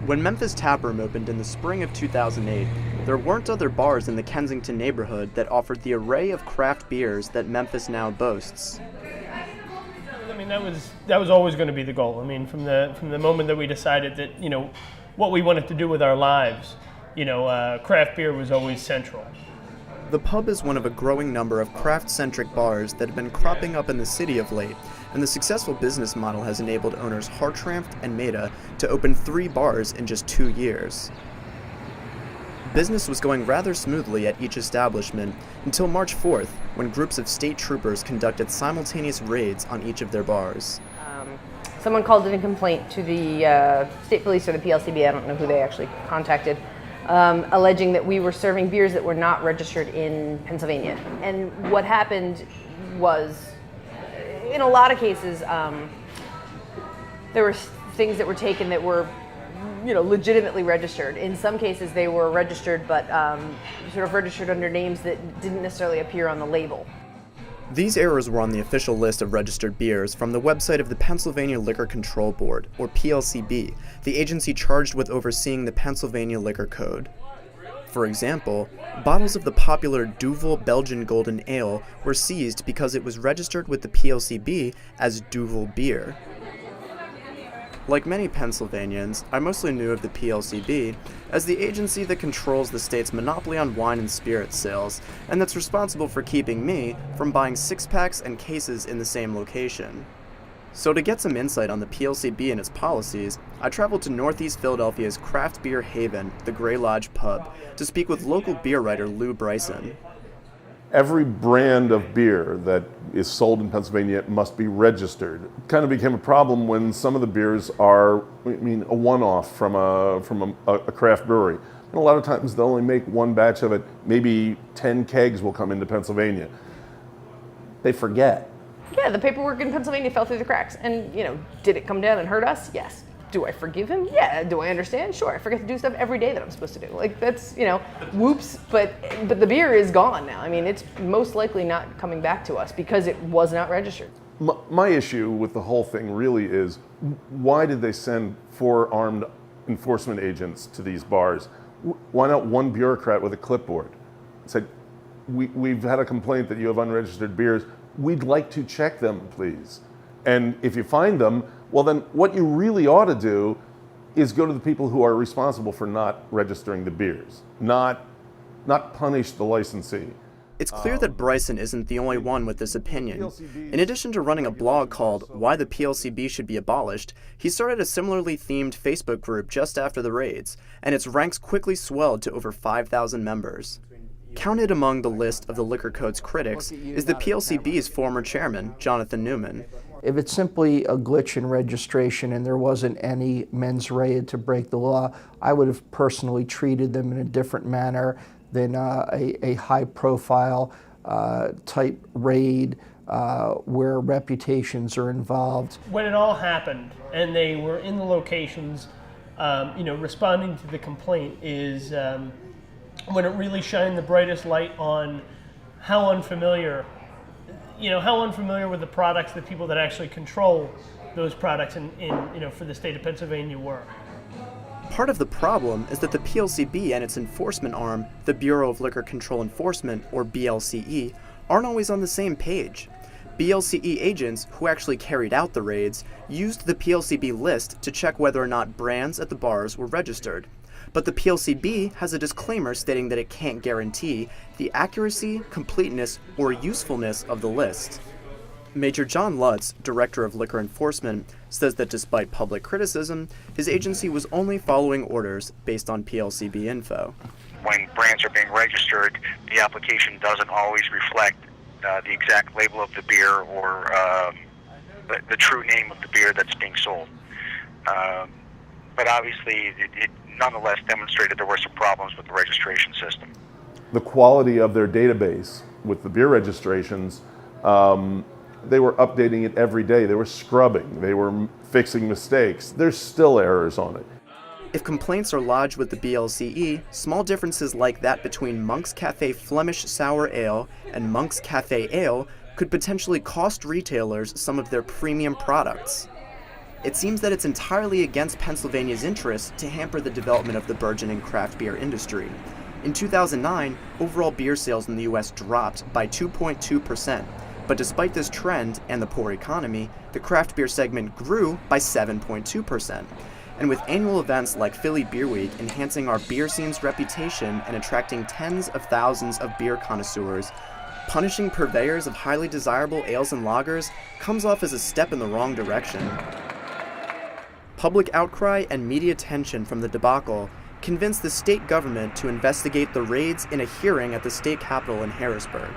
When Memphis Taproom opened in the spring of 2008, there weren't other bars in the Kensington neighborhood that offered the array of craft beers that Memphis now boasts. I mean, that was always going to be the goal. I mean, from the moment that we decided that, what we wanted to do with our lives, craft beer was always central. The pub is one of a growing number of craft-centric bars that have been cropping up in the city of late, and the successful business model has enabled owners Hartranft and Maida to open 3 bars in just 2 years. Business was going rather smoothly at each establishment until March 4th, when groups of state troopers conducted simultaneous raids on each of their bars. Someone called in a complaint to the state police or the PLCB, I don't know who they actually contacted, alleging that we were serving beers that were not registered in Pennsylvania. And what happened was, in a lot of cases, there were things that were taken that were, legitimately registered. In some cases, they were registered, but sort of registered under names that didn't necessarily appear on the label. These errors were on the official list of registered beers from the website of the Pennsylvania Liquor Control Board, or PLCB, the agency charged with overseeing the Pennsylvania Liquor Code. For example, bottles of the popular Duvel Belgian Golden Ale were seized because it was registered with the PLCB as Duvel Beer. Like many Pennsylvanians, I mostly knew of the PLCB as the agency that controls the state's monopoly on wine and spirit sales, and that's responsible for keeping me from buying 6-packs and cases in the same location. So to get some insight on the PLCB and its policies, I traveled to Northeast Philadelphia's craft beer haven, the Grey Lodge Pub, to speak with local beer writer Lou Bryson. Every brand of beer that is sold in Pennsylvania must be registered. It kind of became a problem when some of the beers are, a one-off from a craft brewery. And a lot of times they'll only make one batch of it. Maybe 10 kegs will come into Pennsylvania. They forget. Yeah, the paperwork in Pennsylvania fell through the cracks. And, did it come down and hurt us? Yes. Do I forgive him? Yeah. Do I understand? Sure. I forget to do stuff every day that I'm supposed to do. Like, that's, whoops. But the beer is gone now. I mean, it's most likely not coming back to us because it was not registered. My issue with the whole thing really is, why did they send 4 armed enforcement agents to these bars? Why not one bureaucrat with a clipboard? Said, we've had a complaint that you have unregistered beers. We'd like to check them, please. And if you find them, well then what you really ought to do is go to the people who are responsible for not registering the beers, not punish the licensee. It's clear that Bryson isn't the only one with this opinion. In addition to running a blog called Why the PLCB Should Be Abolished, he started a similarly themed Facebook group just after the raids, and its ranks quickly swelled to over 5,000 members. Counted among the list of the Liquor Code's critics is the PLCB's former chairman, Jonathan Newman. If it's simply a glitch in registration and there wasn't any mens rea to break the law, I would have personally treated them in a different manner than a high-profile type raid where reputations are involved. When it all happened and they were in the locations, responding to the complaint is when it really shined the brightest light on how unfamiliar with the products, the people that actually control those products for the state of Pennsylvania were. Part of the problem is that the PLCB and its enforcement arm, the Bureau of Liquor Control Enforcement, or BLCE, aren't always on the same page. BLCE agents, who actually carried out the raids, used the PLCB list to check whether or not brands at the bars were registered. But the PLCB has a disclaimer stating that it can't guarantee the accuracy, completeness, or usefulness of the list. Major John Lutz, Director of Liquor Enforcement, says that despite public criticism, his agency was only following orders based on PLCB info. When brands are being registered, the application doesn't always reflect the exact label of the beer or the true name of the beer that's being sold. But obviously, it nonetheless demonstrated there were some problems with the registration system. The quality of their database with the beer registrations, they were updating it every day. They were scrubbing. They were fixing mistakes. There's still errors on it. If complaints are lodged with the BLCE, small differences like that between Monk's Cafe Flemish Sour Ale and Monk's Cafe Ale could potentially cost retailers some of their premium products. it seems that it's entirely against Pennsylvania's interest to hamper the development of the burgeoning craft beer industry. In 2009, overall beer sales in the U.S. dropped by 2.2%, but despite this trend and the poor economy, the craft beer segment grew by 7.2%. And with annual events like Philly Beer Week enhancing our beer scene's reputation and attracting tens of thousands of beer connoisseurs, punishing purveyors of highly desirable ales and lagers comes off as a step in the wrong direction. Public outcry and media attention from the debacle convinced the state government to investigate the raids in a hearing at the state capitol in Harrisburg.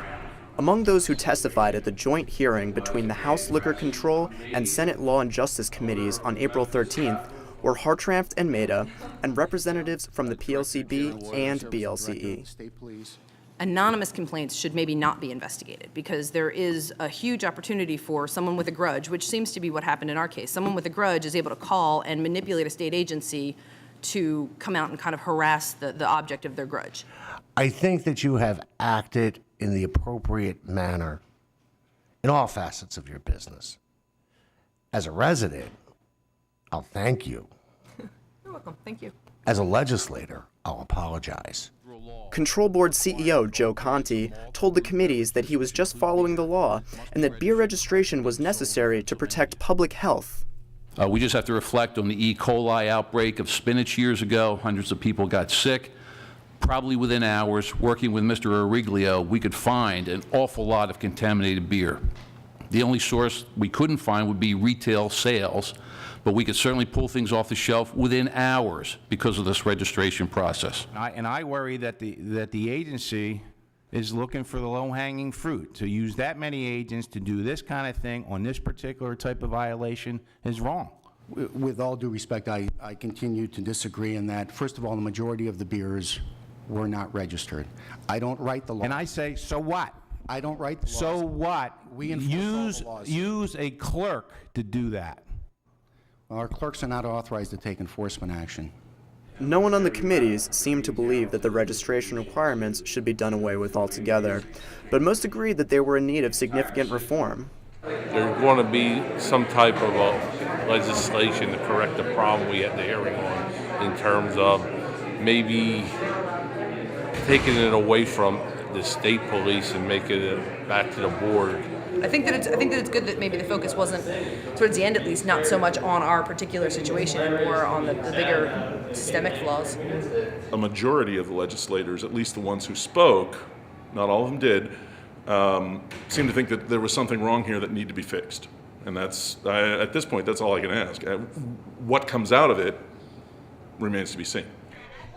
Among those who testified at the joint hearing between the House Liquor Control and Senate Law and Justice Committees on April 13th were Hartranft and Maida, and representatives from the PLCB and BLCE. Anonymous complaints should maybe not be investigated because there is a huge opportunity for someone with a grudge, which seems to be what happened in our case. Someone with a grudge is able to call and manipulate a state agency to come out and kind of harass the object of their grudge. I think that you have acted in the appropriate manner in all facets of your business. As a resident, I'll thank you. You're welcome. Thank you. As a legislator, I'll apologize. Control Board CEO Joe Conti told the committees that he was just following the law and that beer registration was necessary to protect public health. We just have to reflect on the E. coli outbreak of spinach years ago. Hundreds of people got sick. Probably within hours, working with Mr. Origlio, we could find an awful lot of contaminated beer. The only source we couldn't find would be retail sales, but we could certainly pull things off the shelf within hours because of this registration process. I worry that the agency is looking for the low-hanging fruit. To use that many agents to do this kind of thing on this particular type of violation is wrong. With all due respect, I continue to disagree in that. First of all, the majority of the beers were not registered. I don't write the law. And I say, so what? I don't write the laws. So what? We enforce all the laws. Use a clerk to do that. Our clerks are not authorized to take enforcement action. No one on the committees seemed to believe that the registration requirements should be done away with altogether, but most agreed that they were in need of significant reform. There's going to be some type of legislation to correct the problem we had the hearing on in terms of maybe taking it away from the state police and making it back to the board. I think that it's good that maybe the focus wasn't, towards the end at least, not so much on our particular situation and more on the bigger systemic flaws. A majority of the legislators, at least the ones who spoke, not all of them did, seemed to think that there was something wrong here that needed to be fixed. And at this point, that's all I can ask. What comes out of it remains to be seen.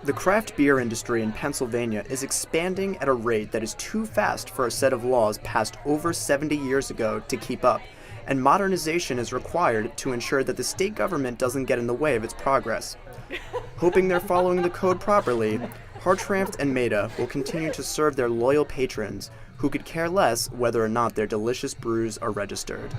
The craft beer industry in Pennsylvania is expanding at a rate that is too fast for a set of laws passed over 70 years ago to keep up, and modernization is required to ensure that the state government doesn't get in the way of its progress. Hoping they're following the code properly, Hartranft and Maida will continue to serve their loyal patrons, who could care less whether or not their delicious brews are registered.